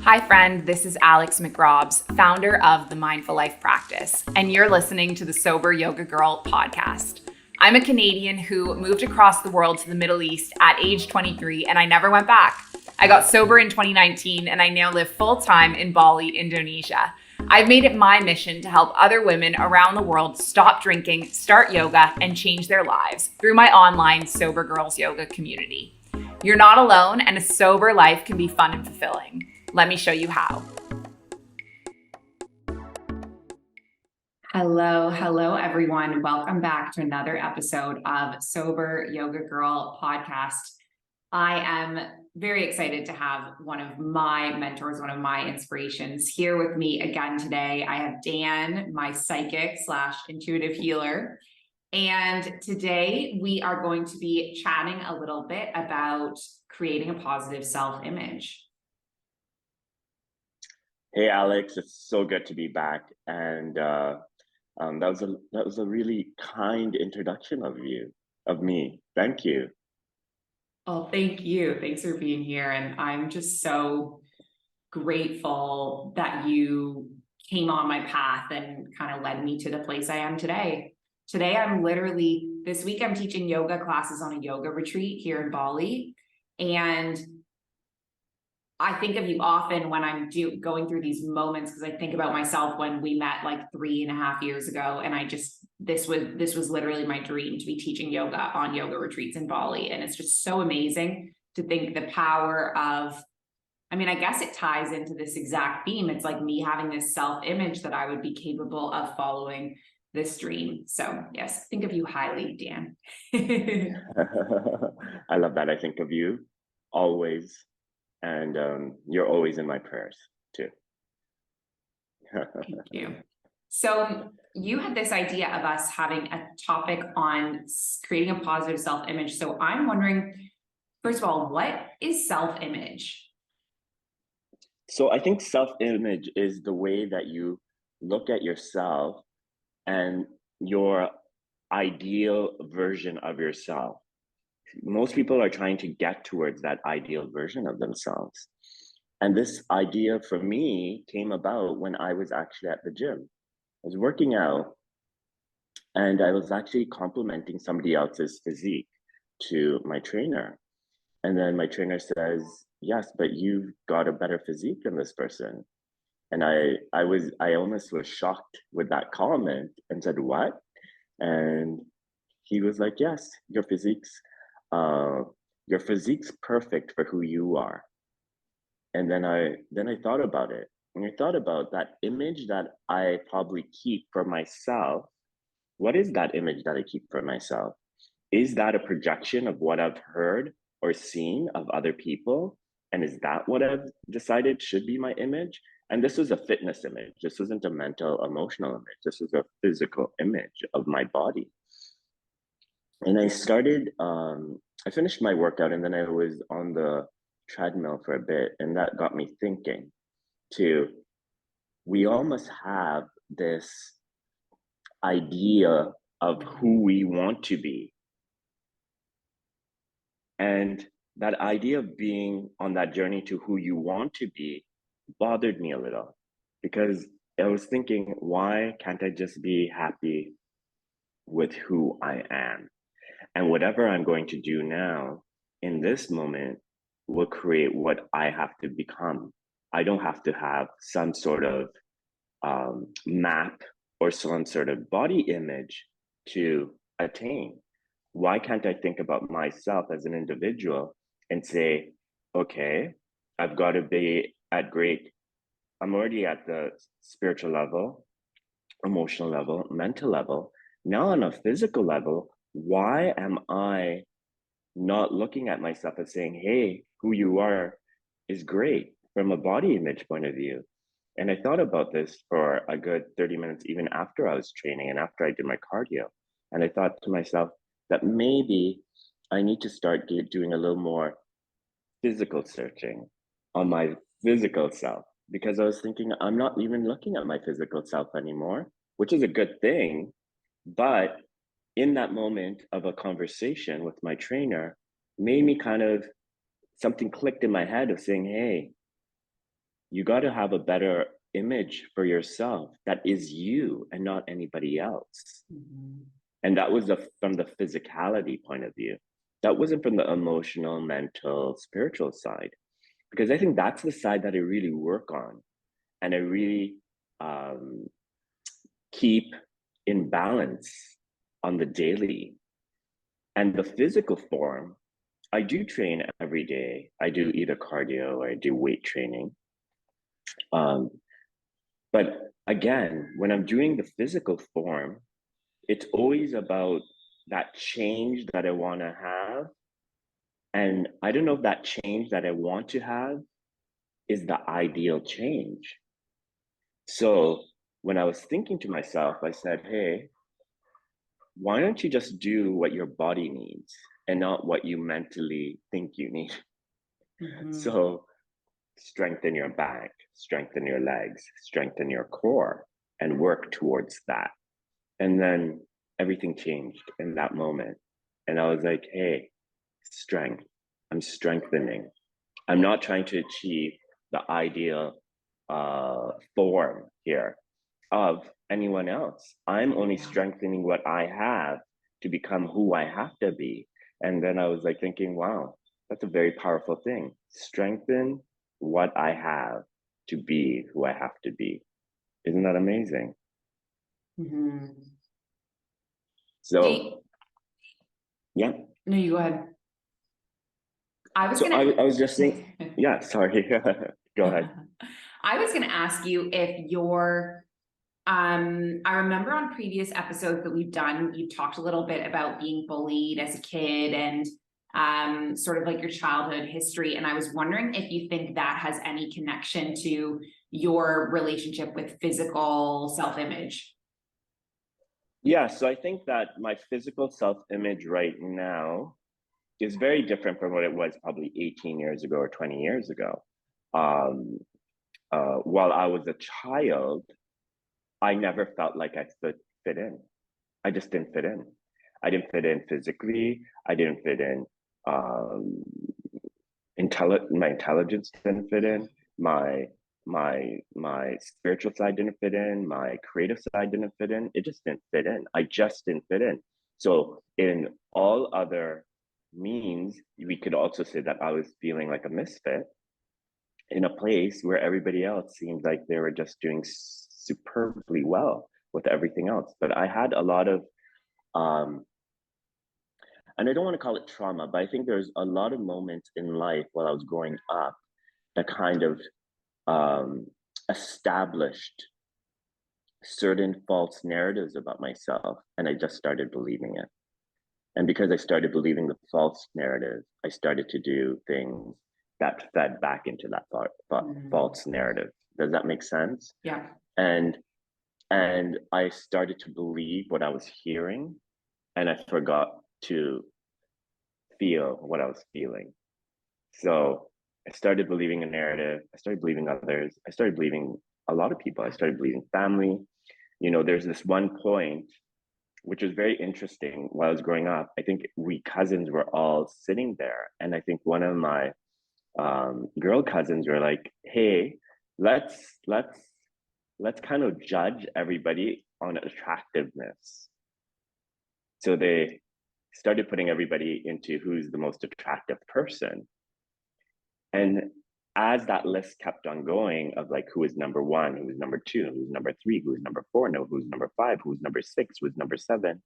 Hi, friend. This is Alex McRobs, founder of the Mindful Life Practice, and you're listening to the Sober Yoga Girl podcast. I'm a Canadian who moved across the world to the Middle East at age 23, and I never went back. I got sober in 2019, and I now live full time in Bali, Indonesia. I've made it my mission to help other women around the world stop drinking, start yoga, and change their lives through my online Sober Girls Yoga community. You're not alone, and a sober life can be fun and fulfilling. Let me show you how. Hello, everyone. Welcome back to another episode of Sober Yoga Girl podcast. I am very excited to have one of my mentors, one of my inspirations here with me again today. I have Dan, my psychic / intuitive healer. And today we are going to be chatting a little bit about creating a positive self-image. Hey Alex, it's so good to be back, and that was a really kind introduction of me. Thank you. Oh, thank you. Thanks for being here. And I'm just so grateful that you came on my path and kind of led me to the place I am today. This week I'm teaching yoga classes on a yoga retreat here in Bali. And I think of you often when I'm going through these moments, because I think about myself when we met like 3.5 years ago, and this was literally my dream to be teaching yoga on yoga retreats in Bali. And it's just so amazing to think the power of, I guess it ties into this exact theme. It's like me having this self-image that I would be capable of following this dream. So yes, think of you highly, Dan. I love that. I think of you always, and you're always in my prayers too. Thank you. So you had this idea of us having a topic on creating a positive self-image. So I'm wondering, first of all, what is self-image? So I think self-image is the way that you look at yourself and your ideal version of yourself. Most people are trying to get towards that ideal version of themselves. And this idea for me came about when I was actually at the gym. I was working out and I was actually complimenting somebody else's physique to my trainer. And then my trainer says, "Yes, but you've got a better physique than this person." And I almost was shocked with that comment and said, "What?" And he was like, "Yes, uh, your physique's perfect for who you are." And then I thought about it. And I thought about that image that I probably keep for myself. What is that image that I keep for myself? Is that a projection of what I've heard or seen of other people? And is that what I've decided should be my image? And this was a fitness image. This wasn't a mental, emotional image. This was a physical image of my body. And I finished my workout and then I was on the treadmill for a bit. And that got me thinking too, we all must have this idea of who we want to be. And that idea of being on that journey to who you want to be bothered me a little because I was thinking, why can't I just be happy with who I am? And whatever I'm going to do now in this moment will create what I have to become. I don't have to have some sort of map or some sort of body image to attain. Why can't I think about myself as an individual and say, okay, I've got to be I'm already at the spiritual level, emotional level, mental level. Now on a physical level, why am I not looking at myself and saying, hey, who you are is great from a body image point of view? And I thought about this for a good 30 minutes, even after I was training and after I did my cardio. And I thought to myself that maybe I need to start doing a little more physical searching on my physical self because I was thinking I'm not even looking at my physical self anymore, which is a good thing. But in that moment of a conversation with my trainer, made me kind of something clicked in my head of saying, hey, you got to have a better image for yourself that is you and not anybody else. Mhm. And that was from the physicality point of view. That wasn't from the emotional, mental, spiritual side. Because I think that's the side that I really work on and I really um, keep in balance on the daily. And the physical form, I do train every day. I do either cardio or I do weight training. Um, but again, when I'm doing the physical form, it's always about that change that I want to have. And I don't know if that change that I want to have is the ideal change. So when I was thinking to myself, I said, hey, why don't you just do what your body needs and not what you mentally think you need? Mhm. So strengthen your back, strengthen your legs, strengthen your core, and work towards that. And then everything changed in that moment. And I was like, hey, strength. I'm strengthening. I'm not trying to achieve the ideal form here of anyone else. I'm only Yeah. strengthening what I have to become who I have to be. And then I was like thinking, wow, that's a very powerful thing. Strengthen what I have to be who I have to be. Isn't that amazing? Mhm. Do So, you- yeah. no, you go ahead. I was So gonna I was just saying, yeah, sorry. Go ahead. I was gonna ask you if you're I remember on previous episodes that we've done, you talked a little bit about being bullied as a kid and sort of like your childhood history. And I was wondering if you think that has any connection to your relationship with physical self-image. Yeah, so I think that my physical self-image right now is very different from what it was probably 18 years ago or 20 years ago. Um, while I was a child, I never felt like I fit in. I just didn't fit in. I didn't fit in physically. I didn't fit in. Um, my intelligence didn't fit in. My spiritual side didn't fit in. My creative side didn't fit in. It just didn't fit in. I just didn't fit in. So in all other means, we could also say that I was feeling like a misfit in a place where everybody else seemed like they were just doing superbly well with everything else. But I had a lot of, um, and I don't want to call it trauma, but I think there's a lot of moments in life while I was growing up that kind of um, established certain false narratives about myself, and I just started believing it. And because I started believing the false narrative, I started to do things that fed back into that Mm, false narrative. Does that make sense? yeah. And and I started to believe what I was hearing, and I forgot to feel what I was feeling. So I started believing a narrative. I started believing others. I started believing a lot of people. I started believing family. You know, there's this one point which was very interesting while I was growing up. I think we cousins were all sitting there, and I think one of my girl cousins were like, "Hey, let's let's let's kind of judge everybody on attractiveness." So they started putting everybody into who's the most attractive person. And as that list kept on going of like who is number one, who is number two, who's number three, who's number four, no, who's number five, who's number six, who's number seven,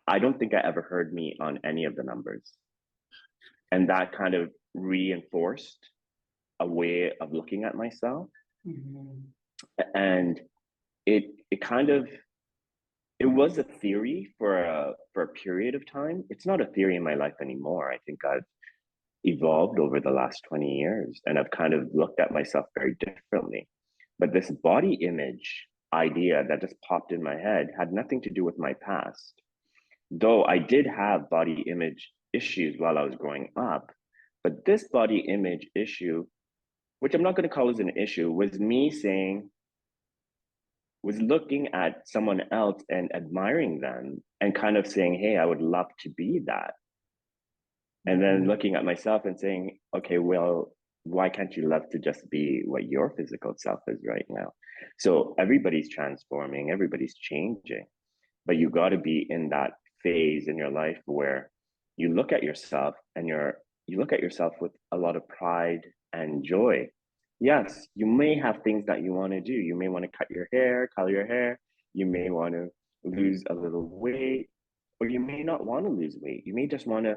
I don't think I ever heard me on any of the numbers. And that kind of reinforced a way of looking at myself. Mhm. And it kind of it was a theory for a period of time. It's not a theory in my life anymore. I think I've evolved over the last 20 years and I've kind of looked at myself very differently. But this body image idea that just popped in my head had nothing to do with my past. Though I did have body image issues while I was growing up, but this body image issue, which I'm not going to call as an issue, was me saying, was looking at someone else and admiring them and kind of saying, hey, I would love to be that. And then Mhm. looking at myself and saying, okay, well, why can't you love to just be what your physical self is right now? So everybody's transforming, everybody's changing, but you got to be in that phase in your life where you look at yourself and you look at yourself with a lot of pride and joy. Yes, you may have things that you want to do. You may want to cut your hair, color your hair. You may want to lose a little weight, or you may not want to lose weight. You may just want to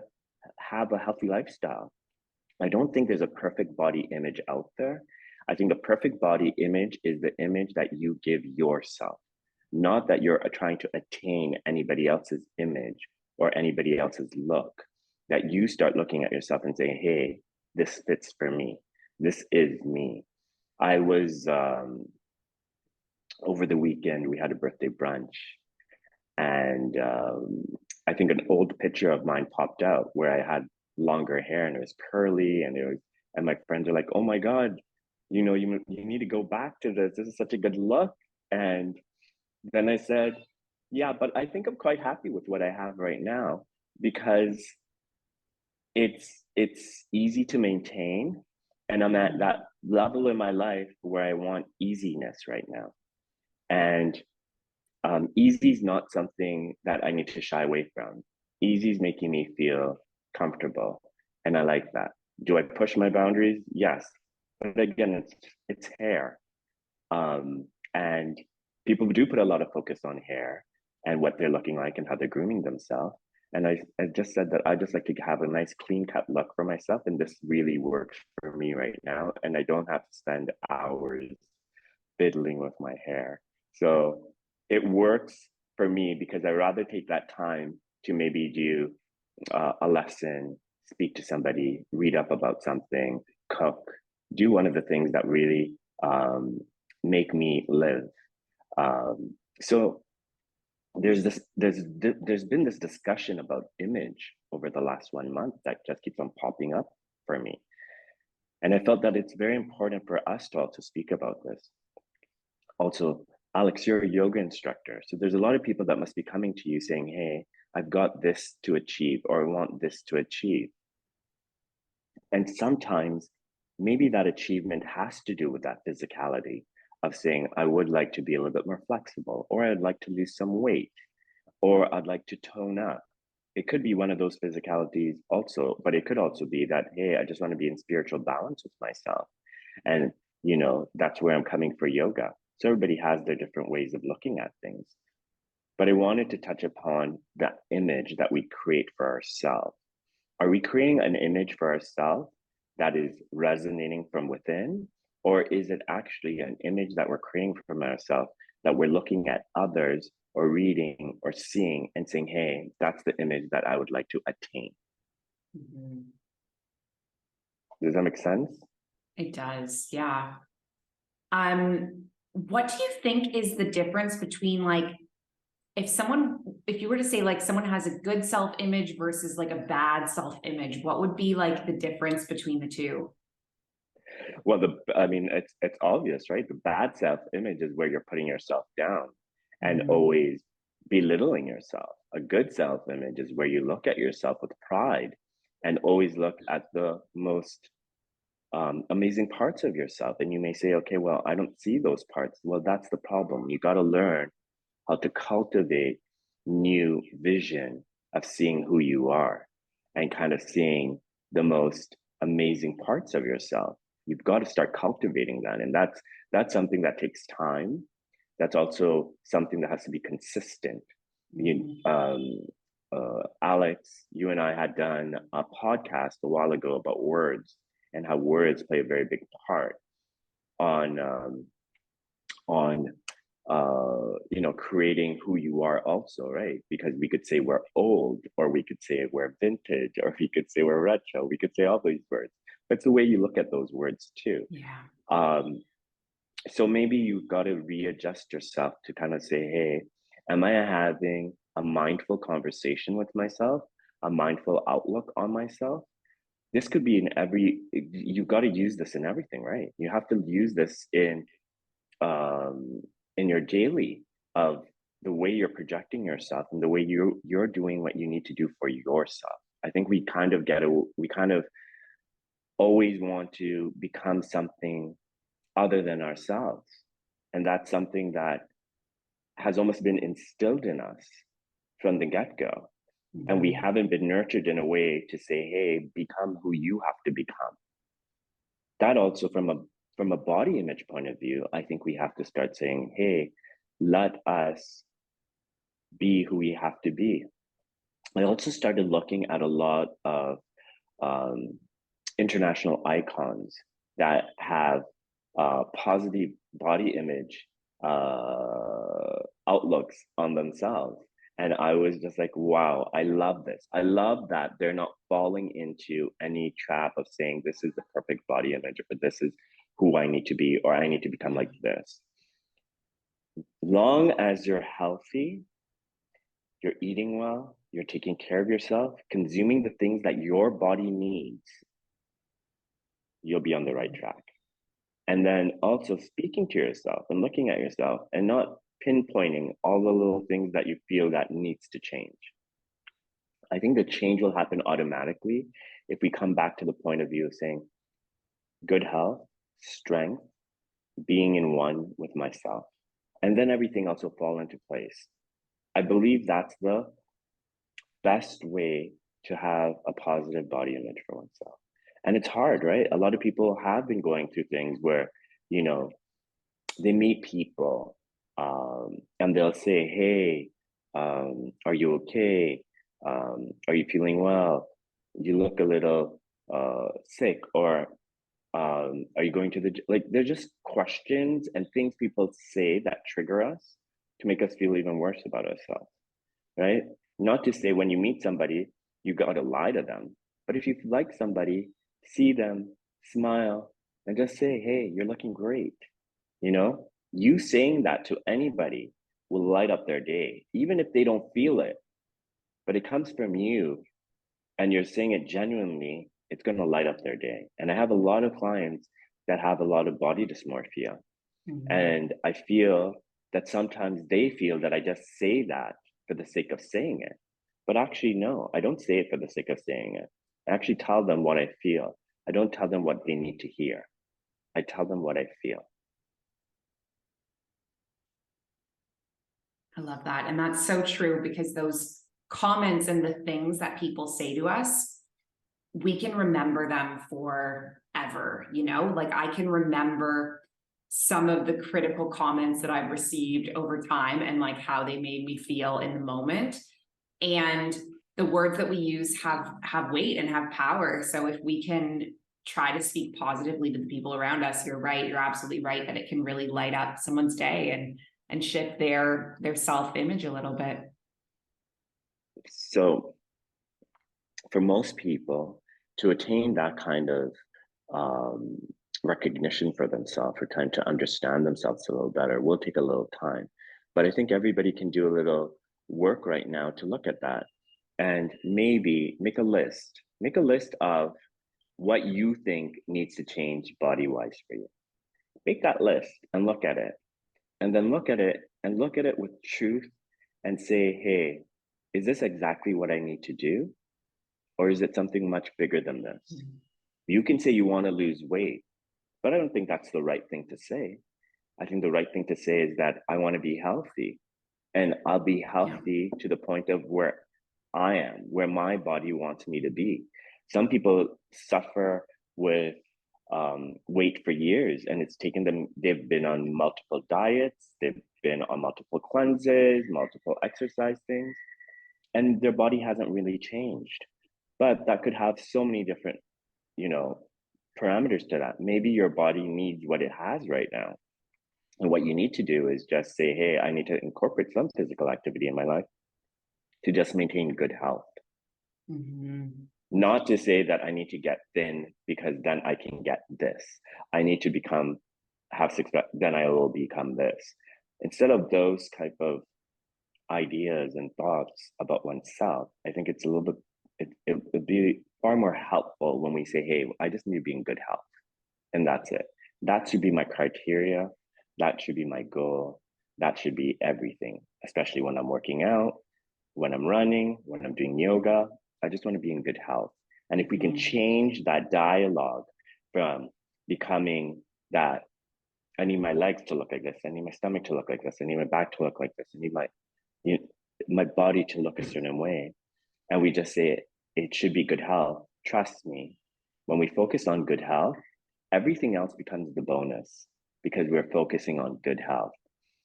have a healthy lifestyle. I don't think there's a perfect body image out there. I think the perfect body image is the image that you give yourself, not that you're trying to attain anybody else's image or anybody else's look. That you start looking at yourself and saying, hey, this fits for me. This is me. I was, over the weekend, we had a birthday brunch, and I think an old picture of mine popped out where I had longer hair and it was curly, and and my friends are like, "Oh my God, you need to go back to this. This is such a good look." And then I said, "Yeah, but I think I'm quite happy with what I have right now because it's easy to maintain, and I'm at Mhm. that level in my life where I want easiness right now, and easy is not something that I need to shy away from. Easy is making me feel comfortable, and I like that. Do I push my boundaries? Yes, but again, it's hair, and people do put a lot of focus on hair and what they're looking like and how they're grooming themselves. And I just said that I just like to have a nice clean cut look for myself, and this really works for me right now. And I don't have to spend hours fiddling with my hair. So it works for me because I rather take that time to maybe do a lesson, speak to somebody, read up about something, cook, do one of the things that really make me live. So there's been this discussion about image over the last 1 month that just keeps on popping up for me. And I felt that it's very important for us to also speak about this. Also, Alex, you're a yoga instructor. So there's a lot of people that must be coming to you saying, hey, I've got this to achieve, or I want this to achieve. And sometimes maybe that achievement has to do with that physicality of saying, I would like to be a little bit more flexible, or I'd like to lose some weight, or I'd like to tone up. It could be one of those physicalities also, but it could also be that, hey, I just want to be in spiritual balance with myself. And, that's where I'm coming for yoga. So everybody has their different ways of looking at things. But I wanted to touch upon that image that we create for ourselves. Are we creating an image for ourselves that is resonating from within? Or is it actually an image that we're creating from ourselves that we're looking at others or reading or seeing and saying, hey, that's the image that I would like to attain? Mhm. Does that make sense? It does, yeah. What do you think is the difference between like if you were to say like someone has a good self-image versus like a bad self-image, what would be like the difference between the two? Well, I mean, it's obvious, right? The bad self-image is where you're putting yourself down and Mhm. always belittling yourself. A good self-image is where you look at yourself with pride and always look at the most amazing parts of yourself. And you may say, okay, well, I don't see those parts. Well, that's the problem. You got to learn how to cultivate new vision of seeing who you are and kind of seeing the most amazing parts of yourself. You've got to start cultivating that. And that's something that takes time. That's also something that has to be consistent. You, Mhm. Alex, you and I had done a podcast a while ago about words and how words play a very big part on on creating who you are also, right? Because we could say we're old, or we could say we're vintage, or we could say we're retro. We could say all these words. But it's the way you look at those words too. Yeah. Um, so maybe you've got to readjust yourself to kind of say, hey, am I having a mindful conversation with myself, a mindful outlook on myself? This could be in you've got to use this in everything, right? You have to use this um, in your daily of the way you're projecting yourself and the way you're doing what you need to do for yourself. I think we kind of always want to become something other than ourselves. And that's something that has almost been instilled in us from the get-go. And we Mhm. haven't been nurtured in a way to say, hey, become who you have to become. That also from a body image point of view, I think we have to start saying, hey, let us be who we have to be. I also started looking at a lot of um, international icons that have positive body image outlooks on themselves. And I was just like, wow, I love this. I love that they're not falling into any trap of saying this is the perfect body image or this is who I need to be or I need to become Yeah. like this. Long as you're healthy, you're eating well, you're taking care of yourself, consuming the things that your body needs, you'll be on the right track. And then also speaking to yourself and looking at yourself and not pinpointing all the little things that you feel that needs to change. I think the change will happen automatically if we come back to the point of view of saying good health, strength, being in one with myself, and then everything else will fall into place. I believe that's the best way to have a positive body image for oneself. And it's hard, right? A lot of people have been going through things where, you know, they meet people and they'll say, hey, are you okay? Are you feeling well? You look a little sick, or are you going to the like? They're just questions and things people say that trigger us to make us feel even worse about ourselves, right? Not to say when you meet somebody, you got to lie to them. But if you like somebody, see them, smile, and just say, hey, you're looking great. You know, you saying that to anybody will light up their day, even if they don't feel it, but it comes from you and you're saying it genuinely, it's going to light up their day. And I have a lot of clients that have a lot of body dysmorphia. Mhm. And I feel that sometimes they feel that I just say that for the sake of saying it. But actually, no, I don't say it for the sake of saying it. I actually tell them what I feel. I don't tell them what they need to hear. I tell them what I feel. I love that. And that's so true because those comments and the things that people say to us, we can remember them forever, you know? Like I can remember some of the critical comments that I've received over time and like how they made me feel in the moment. And the words that we use have weight and have power. So if we can try to speak positively to the people around us, you're right, you're absolutely right that it can really light up someone's day and shift their self-image a little bit. So for most people to attain that kind of um, recognition for themselves or time to understand themselves a little better will take a little time. But I think everybody can do a little work right now to look at that and maybe make a list of what you think needs to change body wise for you. Make that list and look at it, and then look at it with truth and say, hey, is this exactly what I need to do? Or is it something much bigger than this? You can say you want to lose weight, but I don't think that's the right thing to say. I think the right thing to say is that I want to be healthy, and I'll be Yeah. healthy to the point of where I am, where my body wants me to be. Some people suffer with weight for years, and it's taken them, they've been on multiple diets, they've been on multiple cleanses, multiple exercise things, and their body hasn't really changed. But that could have so many different, you know, parameters to that. Maybe your body needs what it has right now. And what you need to do is just say, hey, I need to incorporate some physical activity in my life to just maintain good health. Mm-hmm. Not to say that I need to get thin because then I can get this. I need to have six pack, then I will become this. Instead of those type of ideas and thoughts about oneself, I think it's a little bit, it would be far more helpful when we say, hey, I just need to be in good health. And that's it. That should be my criteria. That should be my goal. That should be everything, especially when I'm working out, when I'm running, when I'm doing yoga. I just want to be in good health. And if we can Mhm. change that dialogue from becoming that I need my legs to look like this, I need my stomach to look like this, I need my back to look like this, I need you, my body to look a certain way, and we just say it should be good health. Trust me, when we focus on good health, everything else becomes the bonus because we're focusing on good health.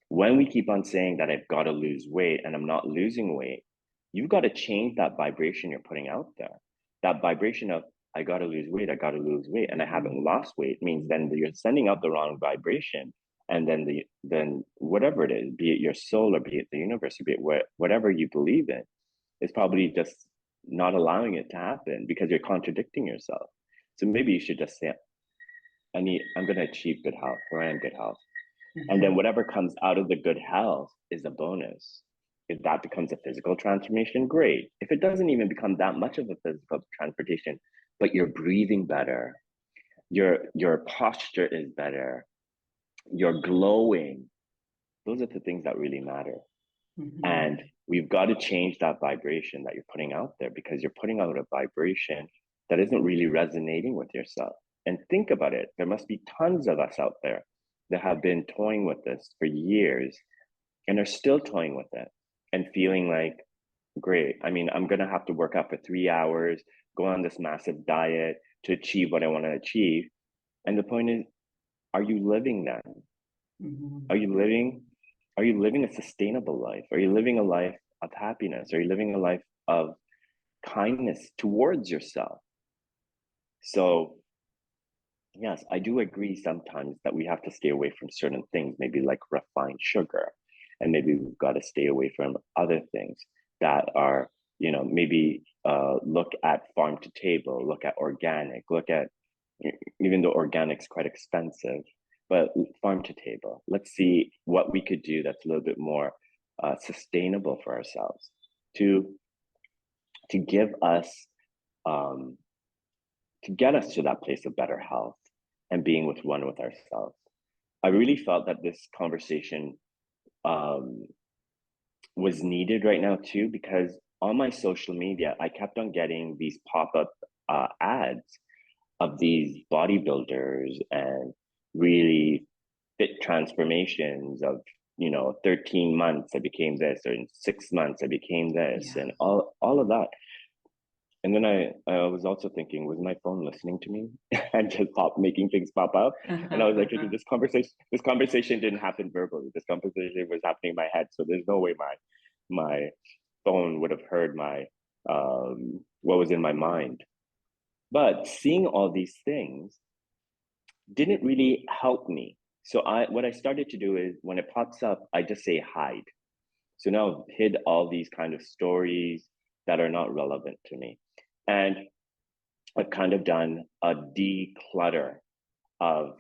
When we keep on saying that I've got to lose weight and I'm not losing weight, you've got to change that vibration you're putting out there. That vibration of I got to lose weight, I got to lose weight, and I haven't lost weight means then you're sending out the wrong vibration, and then whatever it is, be it your soul or be it the universe or be it whatever you believe in, is probably just not allowing it to happen because you're contradicting yourself. So maybe you should just say, I'm going to achieve good health, or I am good health. And then Mhm. whatever comes out of the good health is a bonus. If that becomes a physical transformation, great. If it doesn't even become that much of a physical transformation, but you're breathing better, your posture is better, you're glowing, those are the things that really matter. And Mhm. we've got to change that vibration that you're putting out there because you're putting out a vibration that isn't really resonating with yourself. And think about it, there must be tons of us out there that have been toying with this for years and are still toying with it and feeling like, great, I mean, I'm going to have to work out for 3 hours, go on this massive diet to achieve what I want to achieve. And the point is, are you living that? Are Mhm. you living are you living a sustainable life? Are you living a life of happiness? Are you living a life of kindness towards yourself? So, yes, I do agree sometimes that we have to stay away from certain things, maybe like refined sugar, and maybe we've got to stay away from other things that are, maybe look at farm to table, look at organic, look at even though organic's quite expensive, but farm to table. Let's see what we could do that's a little bit more sustainable for ourselves to to give us um, to get us to that place of better health and being with one with ourselves. I really felt that this conversation um, was needed right now too, because on my social media, I kept on getting these pop up ads of these bodybuilders and really fit transformations of 13 months I became this, or in 6 months I became this, Yeah. and all of that. And then I was also thinking, was my phone listening to me and just making things pop up? And I was like, okay, this conversation didn't happen verbally. This conversation was happening in my head. So there's no way my phone would have heard my what was in my mind. But seeing all these things didn't really help me. So what I started to do is when it pops up, I just say hide. So now I've hid all these kind of stories that are not relevant to me. And I've kind of done a declutter of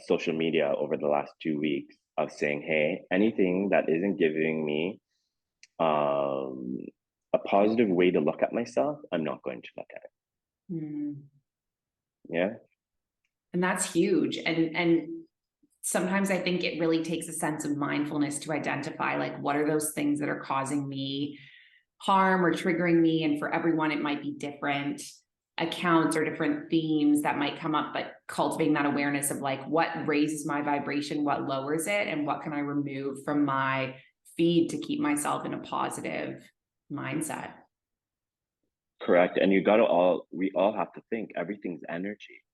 social media over the last 2 weeks of saying, hey, anything that isn't giving me um, a positive way to look at myself, I'm not going to look at it. Mm. Yeah. And that's huge. And sometimes I think it really takes a sense of mindfulness to identify like what are those things that are causing me harm or triggering me. And for everyone, it might be different accounts or different themes that might come up, but cultivating that awareness of like what raises my vibration, what lowers it, and what can I remove from my feed to keep myself in a positive mindset. Correct. And we all have to think everything's energy.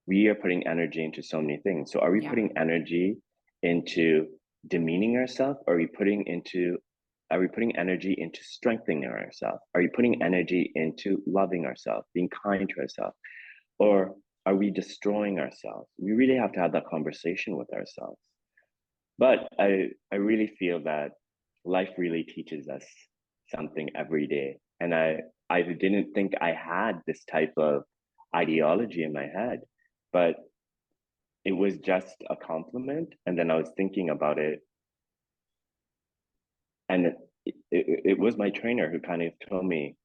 We are putting energy into so many things. So are we Yeah. putting energy into demeaning ourselves? Are we putting energy into strengthening ourselves? Are you putting energy into loving ourselves, being kind to ourselves? Or are we destroying ourselves? We really have to have that conversation with ourselves. But I really feel that life really teaches us something every day. And I didn't think I had this type of ideology in my head, but it was just a compliment. And then I was thinking about it, and it was my trainer who kind of told me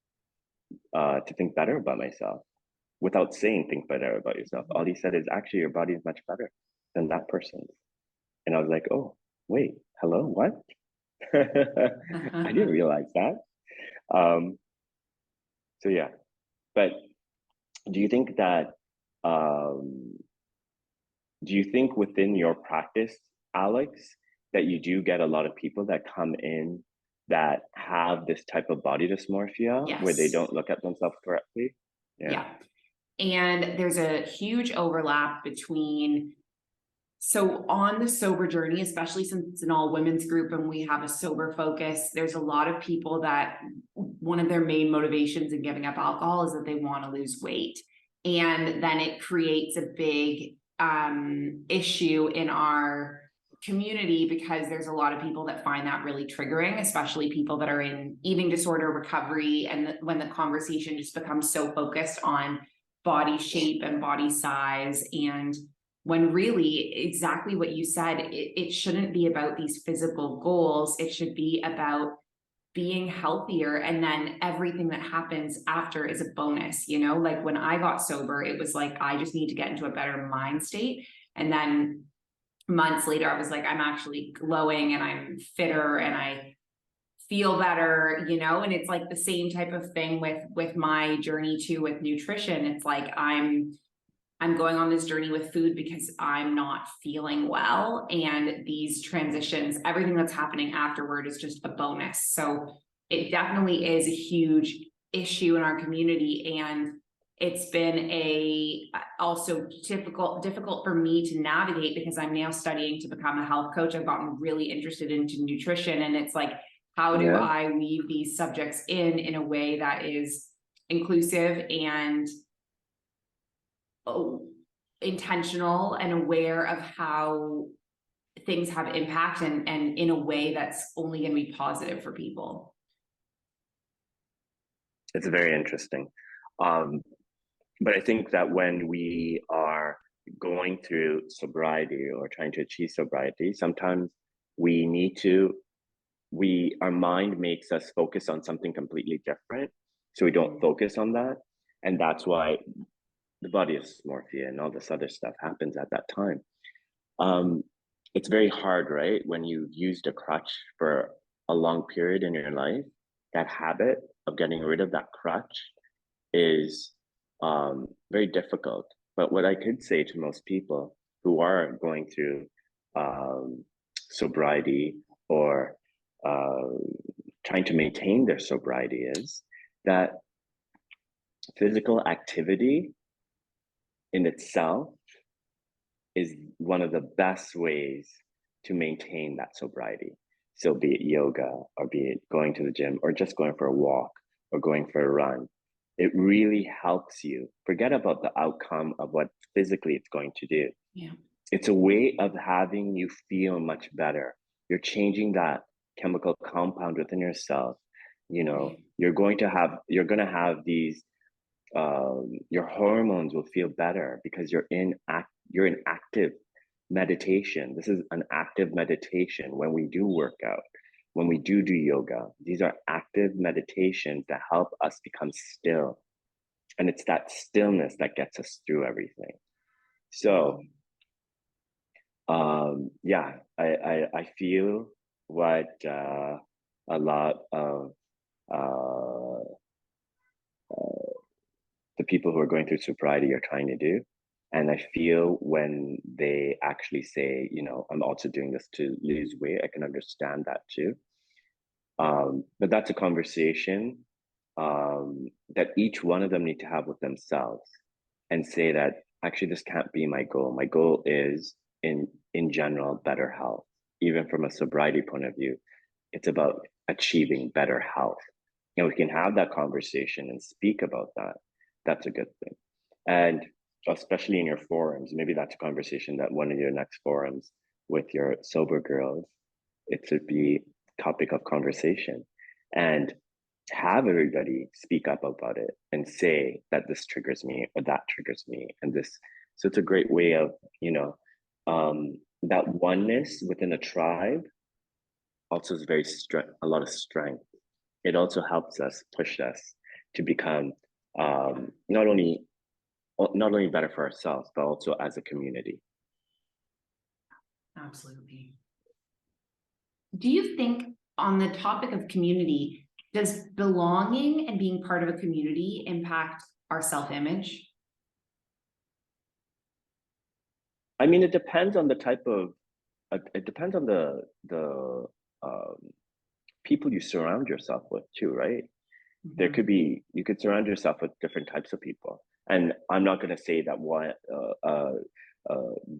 to think better about myself without saying think better about yourself. All he said is actually your body is much better than that person's. And I was like, oh, wait, hello, what? I didn't realize that. Um, so yeah, But do you think that um, do you think within your practice, Alex, that you do get a lot of people that come in that have this type of body dysmorphia where they Yes. don't look at themselves correctly? Yeah. Yeah. And there's a huge overlap between, so on the sober journey, especially since it's an all women's group and we have a sober focus, there's a lot of people that one of their main motivations in giving up alcohol is that they want to lose weight. And then it creates a big issue in our community because there's a lot of people that find that really triggering, especially people that are in eating disorder recovery. And when the conversation just becomes so focused on body shape and body size, and when really exactly what you said, it shouldn't be about these physical goals. It should be about being healthier, and then everything that happens after is a bonus. Like when I got sober, it was like I just need to get into a better mind state, and then months later I was like, I'm actually glowing and I'm fitter and I feel better, and it's like the same type of thing with my journey too with nutrition. It's like I'm going on this journey with food because I'm not feeling well. And these transitions, everything that's happening afterward is just a bonus. So it definitely is a huge issue in our community. And it's been also difficult for me to navigate because I'm now studying to become a health coach. I've gotten really interested into nutrition, and it's like, how do Yeah. I weave these subjects in a way that is inclusive and intentional and aware of how things have impact, and in a way that's only going to be positive for people. It's very interesting. Um, but I think that when we are going through sobriety or trying to achieve sobriety, sometimes we need to, our mind makes us focus on something completely different. So we don't focus on that. And that's why the body dysmorphia and all this other stuff happens at that time. It's very hard, right? When you've used a crutch for a long period in your life, that habit of getting rid of that crutch is very difficult. But what I could say to most people who are going through sobriety or uh, trying to maintain their sobriety is that physical activity in itself is one of the best ways to maintain that sobriety. So be it yoga or be it going to the gym or just going for a walk or going for a run, it really helps you. Forget about the outcome of what physically it's going to do. Yeah. It's a way of having you feel much better. You're changing that chemical compound within yourself. You're going to have these your hormones will feel better because you're in active meditation. This is an active meditation. When we do work out, when we do yoga, these are active meditations that help us become still, and it's that stillness that gets us through everything. So yeah, I feel what a lot of uh, the people who are going through sobriety are trying to do. And I feel when they actually say, I'm also doing this to lose weight, I can understand that too. But that's a conversation that each one of them need to have with themselves and say that actually this can't be my goal. My goal is in general better health. Even from a sobriety point of view, it's about achieving better health. And we can have that conversation and speak about that. That's a good thing. And especially in your forums, maybe that's a conversation that one of your next forums with your sober girls, it should be topic of conversation. And have everybody speak up about it and say that this triggers me or that triggers me. And this, so it's a great way of, that oneness within a tribe also is a lot of strength. It also helps us push us to become not only better for ourselves, but also as a community. Absolutely. Do you think, on the topic of community, does belonging and being part of a community impact our self-image? I mean, it depends on the type of, it depends on the um, people you surround yourself with too, right? There could Mhm. be, you could surround yourself with different types of people. And I'm not going to say that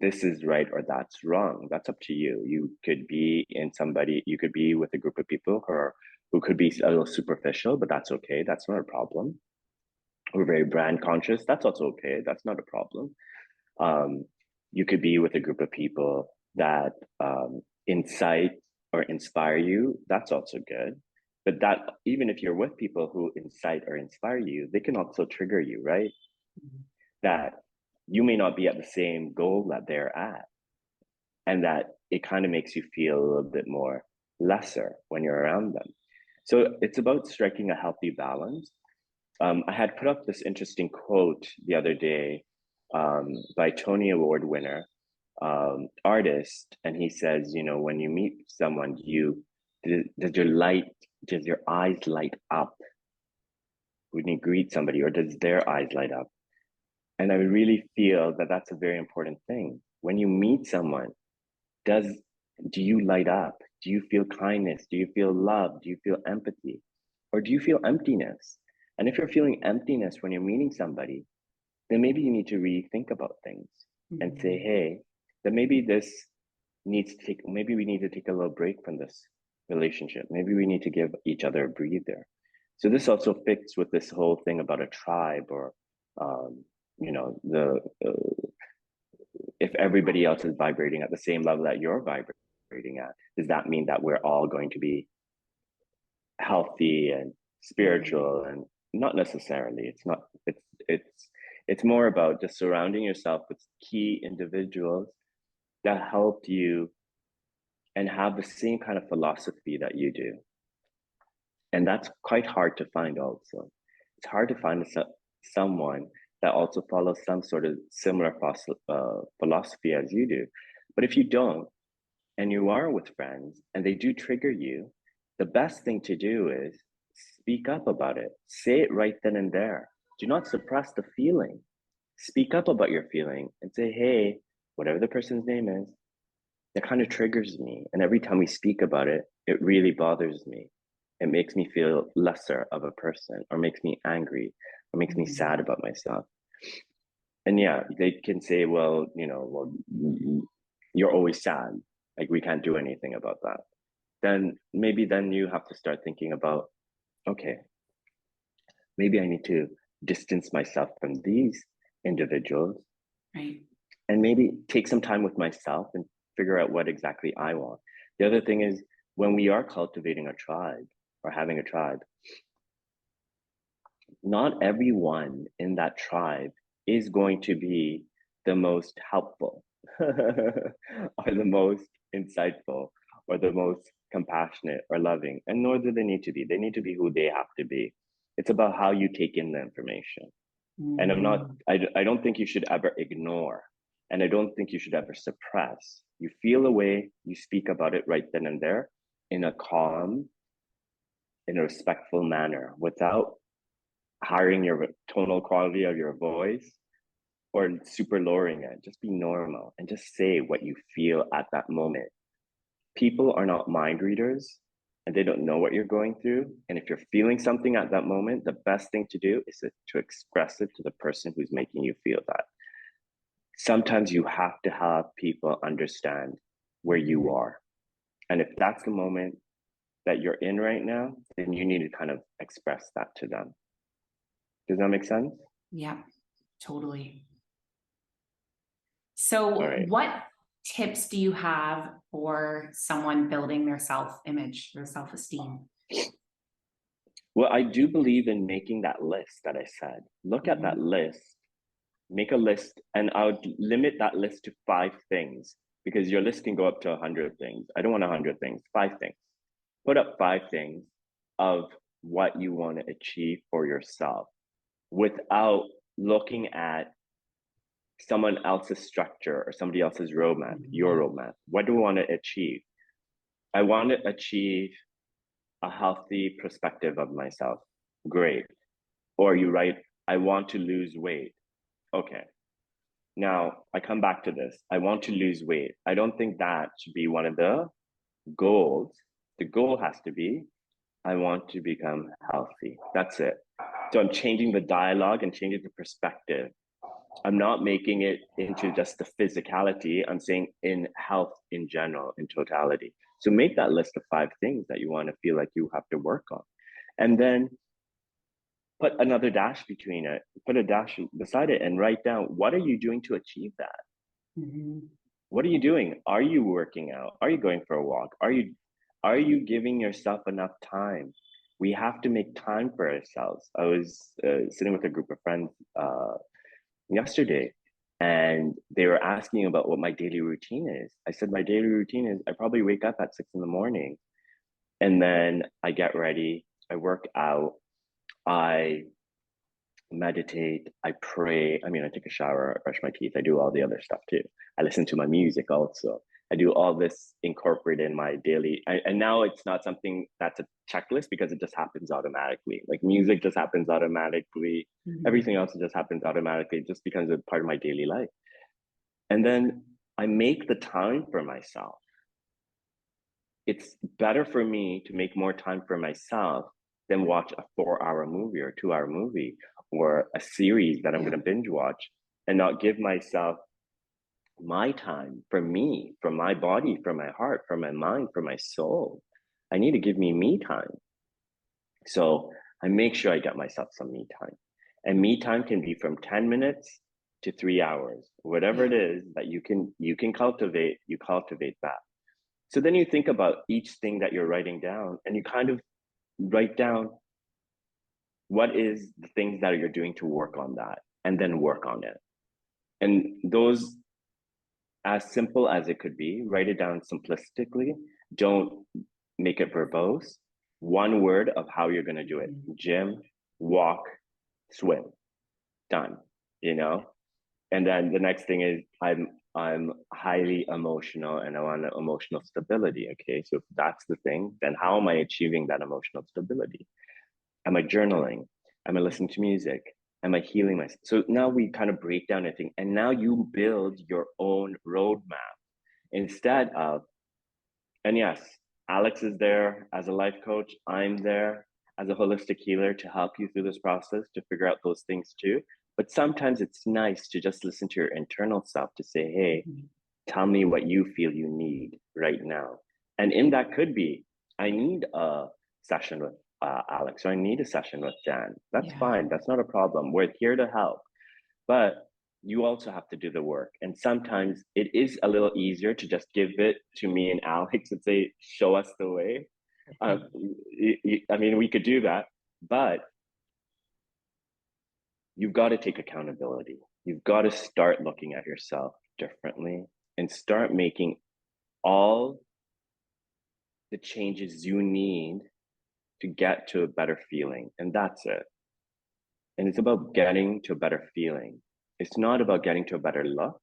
this is right or that's wrong. That's up to you. You could be you could be with a group of people who could be a little superficial, but that's okay. That's not a problem. We're very brand conscious. That's also okay. That's not a problem. Um, you could be with a group of people that incite or inspire you. That's also good. But that, even if you're with people who incite or inspire you, they can also trigger you, right? That you may not be at the same goal that they're at, and that it kind of makes you feel a little bit more lesser when you're around them. So it's about striking a healthy balance. I had put up this interesting quote the other day by Tony Award winner artist, and he says, you know, when you meet someone, does your eyes light up when you greet somebody, or does their eyes light up? And I really feel that that's a very important thing. When you meet someone, does do you light up? Do you feel kindness? Do you feel love? Do you feel empathy? Or do you feel emptiness? And if you're feeling emptiness when you're meeting somebody, then maybe you need to rethink about things and say, Mhm. hey, then maybe we need to take a little break from this relationship. Maybe we need to give each other a breather. So this also fits with this whole thing about a tribe, or, um, you know, if everybody else is vibrating at the same level that you're vibrating at, does that mean that we're all going to be healthy and Mhm. spiritual? And not necessarily. It's it's more about just surrounding yourself with key individuals that help you and have the same kind of philosophy that you do. And that's quite hard to find also. It's hard to find someone that also follows some sort of similar philosophy as you do. But if you don't, and you are with friends and they do trigger you, the best thing to do is speak up about it. Say it right then and there. Do not suppress the feeling. Speak up about your feeling and say, hey, whatever the person's name is, that kind of triggers me. And every time we speak about it, it really bothers me. It makes me feel lesser of a person, or makes me angry, or makes me sad Mhm. about myself. And yeah, they can say, well, you know, well, you're always sad. Like, we can't do anything about that. Then you have to start thinking about, okay, maybe I need to distance myself from these individuals, Right. and maybe take some time with myself and figure out what exactly I want. The other thing is, when we are cultivating a tribe or having a tribe, not everyone in that tribe is going to be the most helpful or the most insightful or the most compassionate or loving. And nor do they need to be. They need to be who they have to be. It's about how you take in the information. And Mhm. I don't think you should ever ignore. And I don't think you should ever suppress. You feel a way, you speak about it right then and there in a calm, in a respectful manner, without hiring your tonal quality of your voice or super lowering it. Just be normal and just say what you feel at that moment. People are not mind readers, and they don't know what you're going through. And if you're feeling something at that moment, the best thing to do is to express it to the person who's making you feel that. Sometimes you have to have people understand where you Mhm. are. And if that's the moment that you're in right now, then you need to kind of express that to them. Does that make sense? Yeah, totally. All So, right. what tips do you have for someone building their self-image, their self-esteem? Well, I do believe in making that list that I said. Look at that Mhm. list, make a list, and I would limit that list to 5 things, because your list can go up to 100 things. I don't want 100 things, 5 things. Put up 5 things of what you want to achieve for yourself without looking at someone else's structure or somebody else's roadmap, your Mhm. roadmap. What do I want to achieve? I want to achieve a healthy perspective of myself. Great. Or you write, I want to lose weight. Okay. Now I come back to this. I want to lose weight. I don't think that should be one of the goals. The goal has to be, I want to become healthy. That's it. So I'm changing the dialogue and changing the perspective. I'm not making it into just the physicality. I'm saying in health in general, in totality. So make that list of 5 things that you want to feel like you have to work on. And then put another dash between it, put a dash beside it and write down, what are you doing to achieve that? Mm-hmm. What are you doing? Are you working out? Are you going for a walk? Are you giving yourself enough time? We have to make time for ourselves. I was sitting with a group of friends yesterday, and they were asking about what my daily routine is. I said my daily routine is I probably wake up at 6 in the morning, and then I get ready, I work out, I meditate, I pray. I mean, I take a shower, I brush my teeth, I do all the other stuff too. I listen to my music also. I do all this incorporated in my daily, and now it's not something that's a checklist because it just happens automatically. Like music just happens automatically. Mm-hmm. Everything else just happens automatically. It just becomes a part of my daily life. And then I make the time for myself. It's better for me to make more time for myself than watch a 4 hour movie or 2 hour movie or a series that I'm Yeah. going to binge watch and not give myself my time for me, for my body, for my heart, for my mind, for my soul. I need to give me time. So I make sure I get myself some me time. And me time can be from 10 minutes to 3 hours, whatever Yeah. it is that you can cultivate, you cultivate that. So then you think about each thing that you're writing down and you kind of write down what is the things that you're doing to work on that and then work on it. And those, as simple as it could be, write it down simplistically. Don't make it verbose. One word of how you're going to do it: Mm-hmm. gym, walk, swim, done, you know? And then the next thing is I'm highly emotional and I want emotional stability. Okay, so if that's the thing, then how am I achieving that emotional stability? Am I journaling? Am I listening to music? Am I healing myself? So now we kind of break down everything, and now you build your own roadmap instead of, and yes, Alex is there as a life coach. I'm there as a holistic healer to help you through this process to figure out those things too. But sometimes it's nice to just listen to your internal self to say, hey, Mm-hmm. tell me what you feel you need right now. And in that could be, I need a session with Alex, or I need a session with Dan. That's Yeah. fine. That's not a problem. We're here to help. But you also have to do the work. And sometimes it is a little easier to just give it to me and Alex and say, show us the way. Uh, I mean, we could do that, but you've got to take accountability. You've got to start looking at yourself differently and start making all the changes you need to get to a better feeling. And that's it. And it's about getting to a better feeling. It's not about getting to a better look.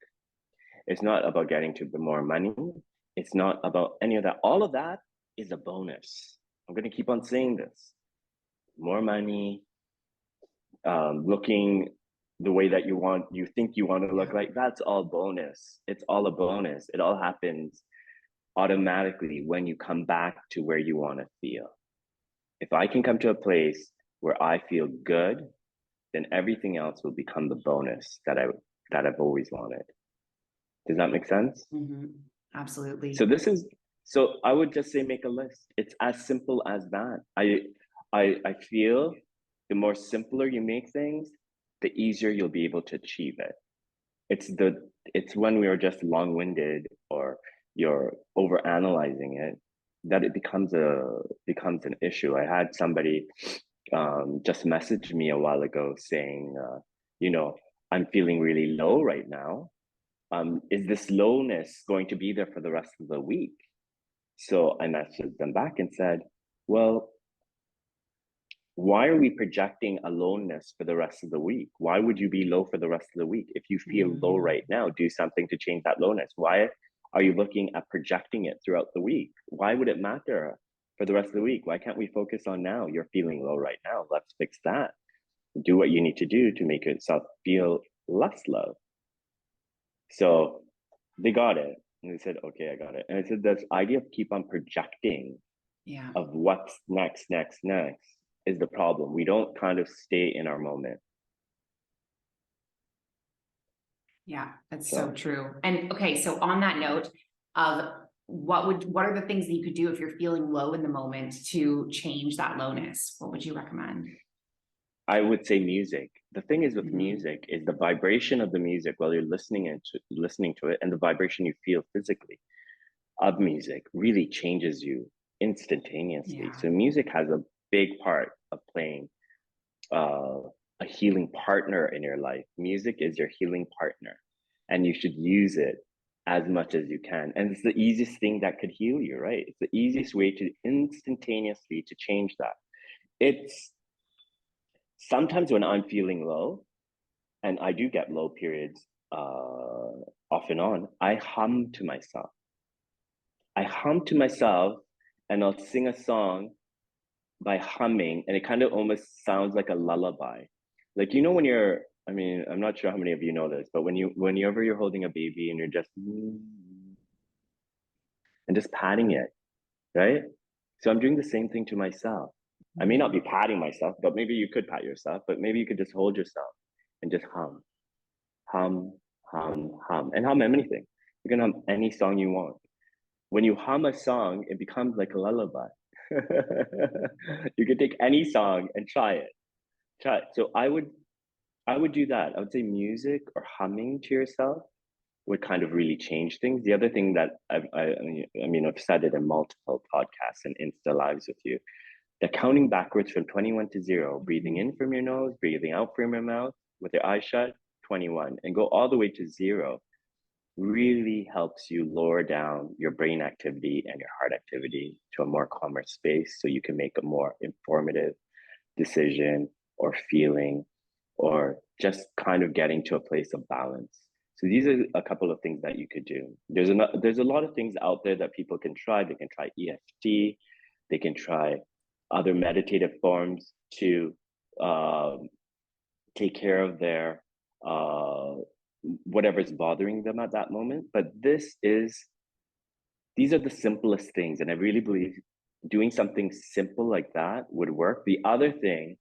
It's not about getting to more money. It's not about any of that. All of that is a bonus. I'm going to keep on saying this. More money, looking the way that you think you want to look Yeah. like, that's all bonus. It's all a bonus. It all happens automatically when you come back to where you want to feel. If I can come to a place where I feel good, then everything else will become the bonus that I've always wanted. Does that make sense? Mm-hmm. So Absolutely. this is so I would just say make a list. It's as simple as that. I feel the more simpler you make things, the easier you'll be able to achieve it. It's when we are just long-winded or you're over analyzing it that it becomes an issue. I had somebody just message me a while ago saying, you know, I'm feeling really low right now. Is this lowness going to be there for the rest of the week? So I messaged them back and said, well, why are we projecting aloneness for the rest of the week? Why would you be low for the rest of the week? If you feel low Mm-hmm. right now, do something to change that lowness. Why are you looking at projecting it throughout the week? Why would it matter for the rest of the week? Why can't we focus on now? You're feeling low right now. Let's fix that. do what you need to do to make yourself feel less love. So they got it. And they said, okay, I got it. And I said, this idea of keep on projecting Yeah. of what's next is the problem. We don't kind of stay in our moment. Yeah, that's so So true. And okay, so on that note of what are the things that you could do if you're feeling low in the moment to change that lowness? What would you recommend? I would say music. The thing is with Mhm. music is the vibration of the music while you're listening to it, and the vibration you feel physically of music really changes you instantaneously. Yeah. So music has a big part of playing uh, a healing partner in your life. Music is your healing partner, and you should use it as much as you can. And it's the easiest thing that could heal you, right? It's the easiest way to instantaneously to change that. It's sometimes when I'm feeling low, and I do get low periods off and on, I hum to myself. I hum to myself and I'll sing a song by humming, and it kind of almost sounds like a lullaby. Like when you're, I mean, I'm not sure how many of you know this, but whenever you're holding a baby and you're just and just patting it, right? So I'm doing the same thing to myself. I may not be Mhm. patting myself, but maybe you could pat yourself, but maybe you could just hold yourself and just hum, and hum anything. You can hum any song you want. When you hum a song, it becomes like a lullaby. You can take any song and try it. Try it. So I would do that. I would say music or humming to yourself would kind of really change things. The other thing that I've said it in multiple podcasts and Insta lives with you, that counting backwards from 21 to zero, breathing Mhm. in from your nose, breathing out from your mouth with your eyes shut, 21, and go all the way to zero really helps you lower down your brain activity and your heart activity to a more calmer space so you can make a more informative decision or feeling or just kind of getting to a place of balance. So these are a couple of things that you could do. There's a lot of things out there that people can try. They can try EFT, they can try other meditative forms to um, take care of their uh, whatever's bothering them at that moment. But these are the simplest things, and I really believe doing something simple like that would work. The other thing,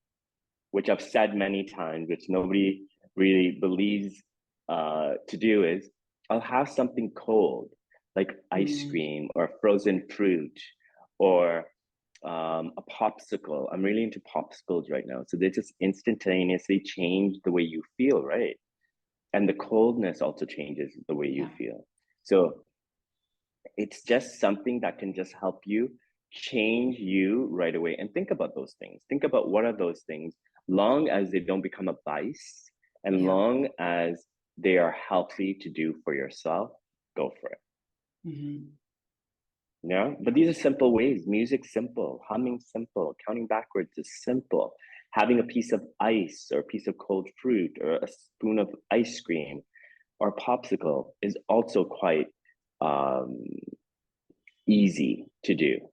which I've said many times, which nobody really believes to do, is I'll have something cold, like ice Mm. cream or frozen fruit or a popsicle. I'm really into popsicles right now. So they just instantaneously change the way you feel, right? And the coldness also changes the way you Yeah. feel. So it's just something that can just help you change you right away. And think about those things. Think about what are those things, long as they don't become a vice and Yeah. long as they are healthy to do for yourself, go for it. Mhm. Yeah. But these are simple ways. Music's simple, humming simple, counting backwards is simple. Having a piece of ice or a piece of cold fruit or a spoon of ice cream or popsicle is also quite um, easy to do.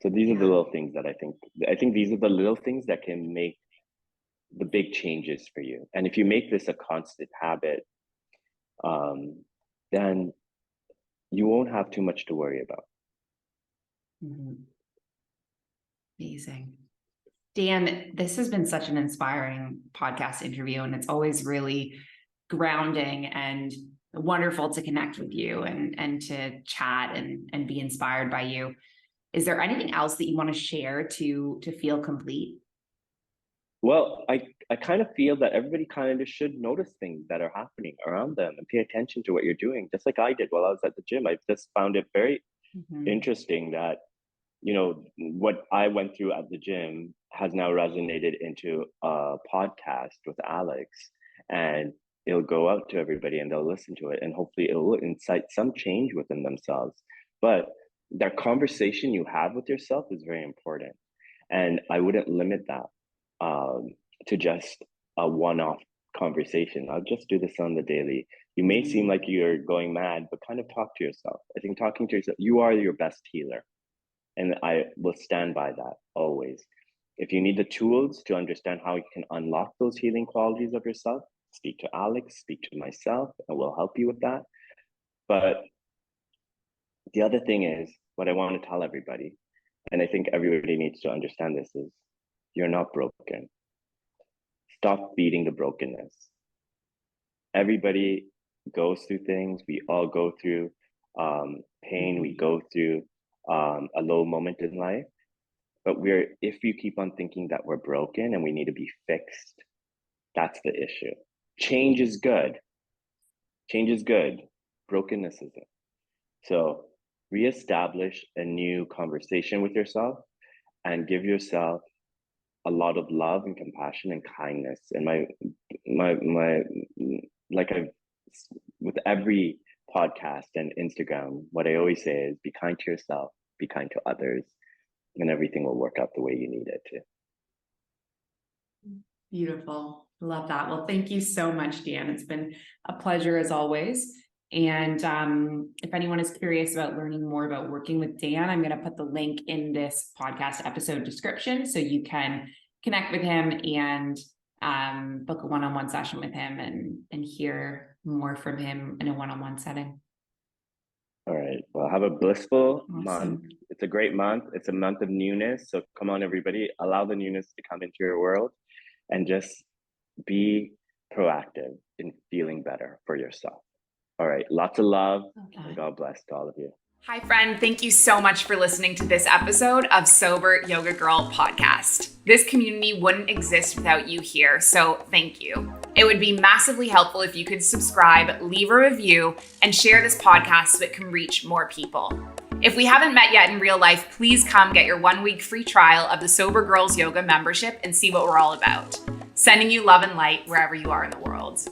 So these are the Yeah. little things that I think these are the little things that can make the big changes for you. And if you make this a constant habit, um, then you won't have too much to worry about. Mhm. Amazing. Dan, this has been such an inspiring podcast interview, and it's always really grounding and wonderful to connect with you and to chat and be inspired by you. Is there anything else that you want to share to feel complete? Well, I kind of feel that everybody kind of should notice things that are happening around them and pay attention to what you're doing, just like I did while I was at the gym. I just found it very Mhm. interesting that what I went through at the gym has now resonated into a podcast with Alex, and it'll go out to everybody and they'll listen to it, and hopefully it will incite some change within themselves. But that conversation you have with yourself is very important, and I wouldn't limit that um, to just a one-off conversation. I'll just do this on the daily. You may seem Mhm. like you're going mad, but kind of talk to yourself. I think talking to yourself, you are your best healer, and I will stand by that always. If you need the tools to understand how you can unlock those healing qualities of yourself, speak to Alex, speak to myself, and we'll help you with that. But the other thing is, what I want to tell everybody, and I think everybody needs to understand this, is you're not broken. Stop feeding the brokenness. Everybody goes through things. We all go through pain. We go through a low moment in life. But if you keep on thinking that we're broken and we need to be fixed, that's the issue. Change is good. Change is good. Brokenness isn't. So reestablish a new conversation with yourself and give yourself a lot of love and compassion and kindness. And like I, with every podcast and Instagram, what I always say is be kind to yourself, be kind to others, and everything will work out the way you need it to. Beautiful. Love that. Well, thank you so much, Dan. It's been a pleasure as always. And if anyone is curious about learning more about working with Dan, I'm going to put the link in this podcast episode description so you can connect with him and book a one-on-one session with him and hear more from him in a one-on-one setting. All right. Well, have a blissful month. It's a great month. It's a month of newness. So come on, everybody. Allow the newness to come into your world and just be proactive in feeling better for yourself. All right. Lots of love. Okay. And God bless to all of you. Hi, friend. Thank you so much for listening to this episode of Sober Yoga Girl Podcast. This community wouldn't exist without you here, so thank you. It would be massively helpful if you could subscribe, leave a review, and share this podcast so it can reach more people. If we haven't met yet in real life, please come get your 1-week free trial of the Sober Girls Yoga membership and see what we're all about. Sending you love and light wherever you are in the world.